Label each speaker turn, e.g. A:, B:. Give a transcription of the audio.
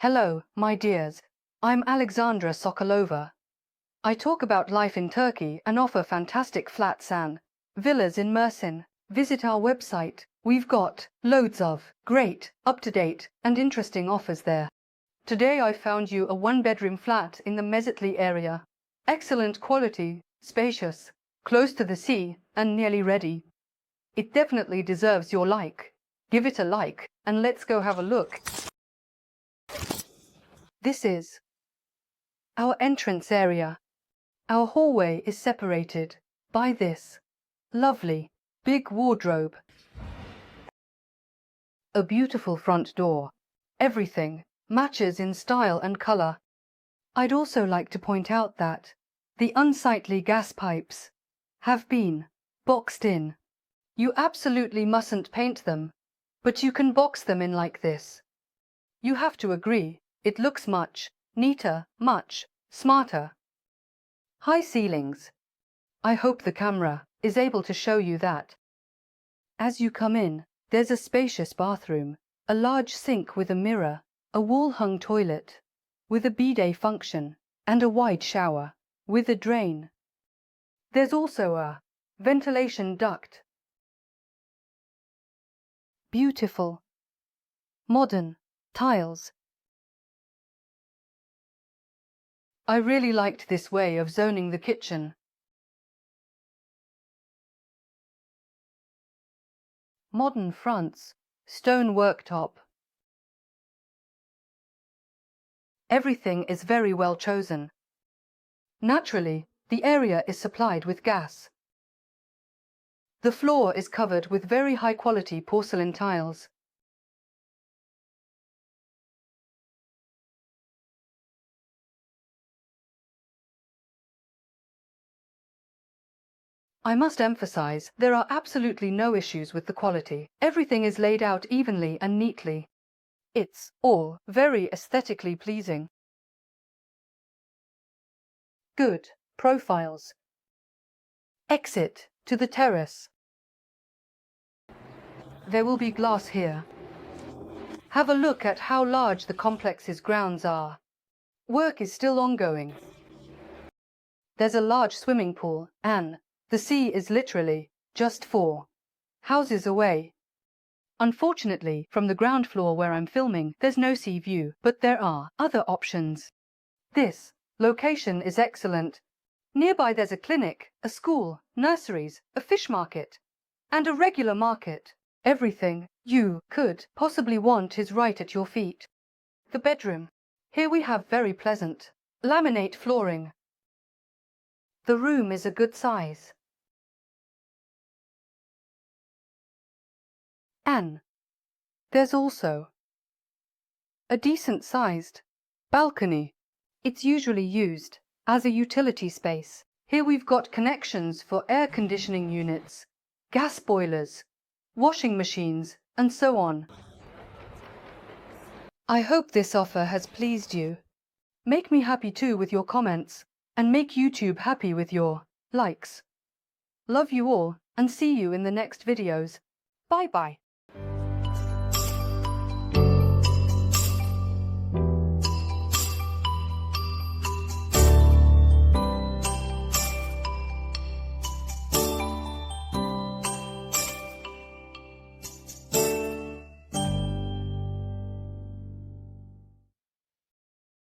A: Hello, my dears. I'm Alexandra Sokolova. I talk about life in Turkey and offer fantastic flats and villas in Mersin. Visit our website. We've got loads of great, up-to-date, and interesting offers there. Today I found you a one-bedroom flat in the Mezitli area. Excellent quality, spacious, close to the sea, and nearly ready. It definitely deserves your like. Give it a like, and let's go have a look. This is our entrance area. Our hallway is separated by this lovely big wardrobe. A beautiful front door. Everything matches in style and color. I'd also like to point out that the unsightly gas pipes have been boxed in. You absolutely mustn't paint them, but you can box them in like this. You have to agree, it looks much neater, much smarter. High ceilings. I hope the camera is able to show you that. As you come in, there's a spacious bathroom, a large sink with a mirror, a wall-hung toilet with a bidet function, and a wide shower with a drain. There's also a ventilation duct. Beautiful, modern tiles. I really liked this way of zoning the kitchen. Modern fronts, stone worktop. Everything is very well chosen. Naturally, the area is supplied with gas. The floor is covered with very high-quality porcelain tiles. I must emphasize, there are absolutely no issues with the quality. Everything is laid out evenly and neatly. It's all very aesthetically pleasing. Good profiles. Exit to the terrace. There will be glass here. Have a look at how large the complex's grounds are. Work is still ongoing. There's a large swimming pool, and the sea is literally just 4 houses away. Unfortunately, from the ground floor where I'm filming, there's no sea view, but there are other options. This location is excellent. Nearby there's a clinic, a school, nurseries, a fish market, and a regular market. Everything you could possibly want is right at your feet. The bedroom. Here we have very pleasant laminate flooring. The room is a good size. And there's also a decent-sized balcony. It's usually used as a utility space. Here we've got connections for air conditioning units, gas boilers, washing machines, and so on. I hope this offer has pleased you. Make me happy too with your comments, and make YouTube happy with your likes. Love you all, and see you in the next videos. Bye-bye.